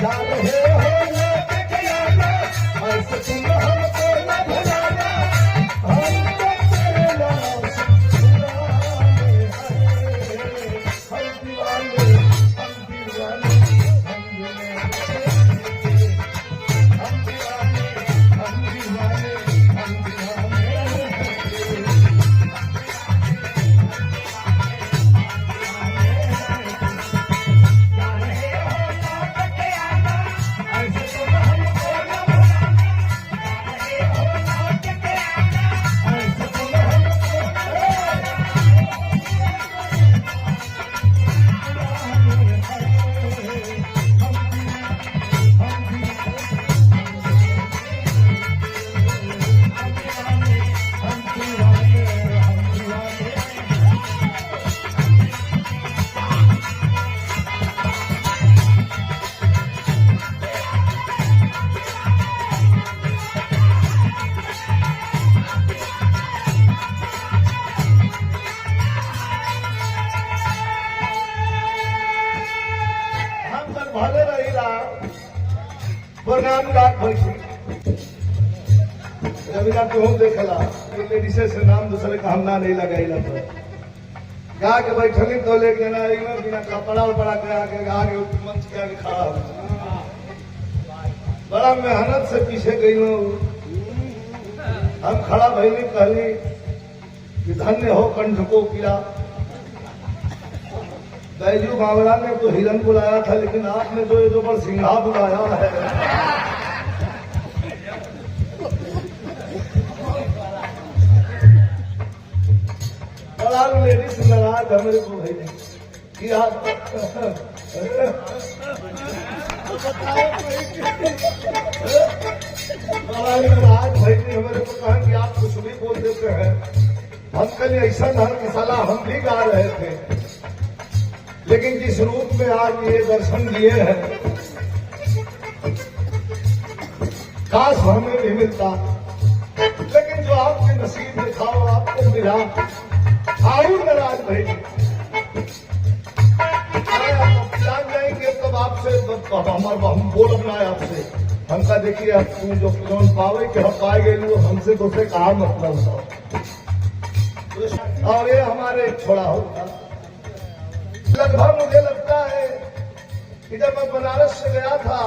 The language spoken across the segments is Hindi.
जा रहे हो लौट के आना, ऐसे तुम हमको न भुलाना, हम तो तेरे नाम से दीवाने हैं, हम दीवाने, हम दीवाने, हम दीवाने, हम दीवाने, हम दीवाने, हम दीवाने। भले रही प्रोग्राम का रविना तुम देखला लेडीसे से नाम दूसरे का हम ना नहीं लगाईला तो गा के बैठली तो ले जना बिना कपड़ा उपड़ा के आके आगे मंच के आगे खड़ा हो बड़ा मेहनत से पीछे गई हम खड़ा भैली कहली कि धन्य हो कंठ को पीड़ा। बैजू बावड़ा ने तो हिरन बुलाया था लेकिन आपने तो ये जो पर सिंघा बुलाया है। बड़ा लेडीज नाराज है मेरे को भाई कि आप बड़ा नाराज भाई ने हमारे को कहा कि आप कुछ भी बोल देते हैं। हम कल ऐसा धर्म की सलाह हम भी गा रहे थे लेकिन जिस रूप में आज ये दर्शन दिए हैं काश हमें भी मिलता लेकिन जो आपके नसीब में था वो आपको मिला। आयु नाराज भाई जान जाएंगे तब आपसे हम बोल अपना आपसे हमका देखिए अब तू जो कौन पावे कि हम पाए गए वो हमसे तो से कहा मतलब था और ये हमारे छोड़ा होगा। लगभग मुझे लगता है कि जब मैं बनारस से गया था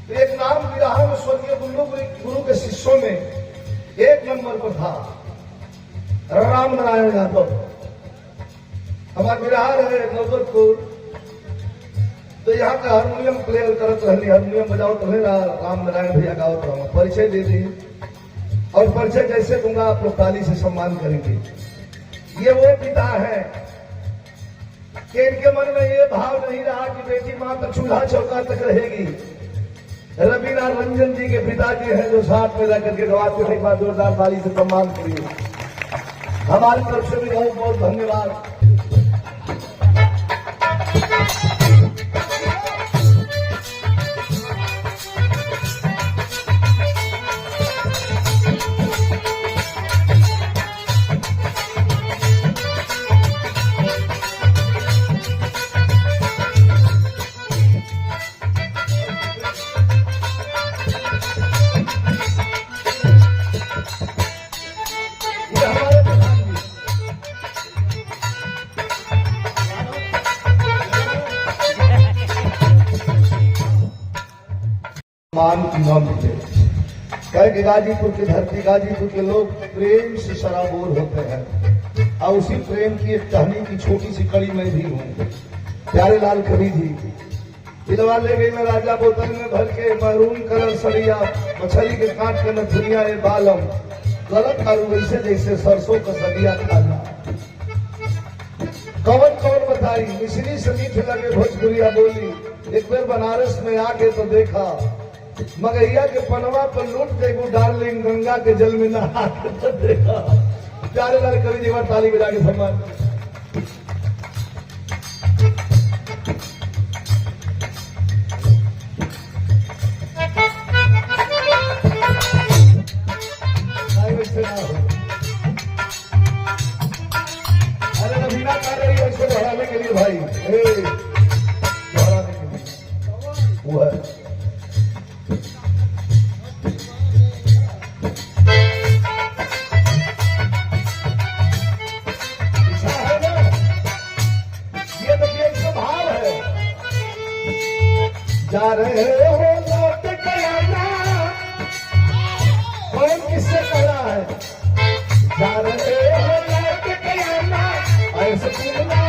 तो एक नाम विराह में स्वर्गीय गुरु के शिष्यों में एक नंबर पर था राम नारायण यादव। हमारा बिहार है नौबतपुर तो यहाँ का हारमोनियम प्लेयर करत रही हारमोनियम बजावत रहे राम नारायण भैया गावत रहा परिचय दे दी और परिचय जैसे दूंगा आप लोग ताली से सम्मान करेंगे। ये वो पिता है कि इनके मन में ये भाव नहीं रहा कि बेटी मां तक चूल्हा चौका तक रहेगी। रवीना रंजन जी के पिताजी हैं जो साथ में रह करके गवाते थे। एक बार जोरदार ताली से सम्मान करिए। हमारी तरफ से भी बहुत बहुत धन्यवाद। मान की न मिले कह के गाजीपुर की धरती गाजीपुर के लोग प्रेम से शराबोर होते हैं और उसी प्रेम की एक कहानी की छोटी सी कड़ी में भी हूँ। प्यारे लाल कवि जी दिलवा ले गई मैं राजा बोतल में भर के महरून कलर सड़िया मछली के काट के नथुनिया ए बालम गलत कारू वैसे जैसे सरसों का सदिया खाना कवन कवन बताई मिश्री से मीठ लगे भोजपुरिया बोली। एक बार बनारस में आके तो देखा मगैया के पनवा पर लूट देगू डार्लिंग गंगा के जल में नहा के तो देखा। प्यारे लाल कवि जी ताली बजा के सम्मान। अरे रवीना कर रही है इसको दोहराने के लिए भाई दोहराने के लिए वो जा रहे हो लौट के आना। कौन किससे कह रहा है? जा रहे हो लौट के आना, ऐसे तुम ना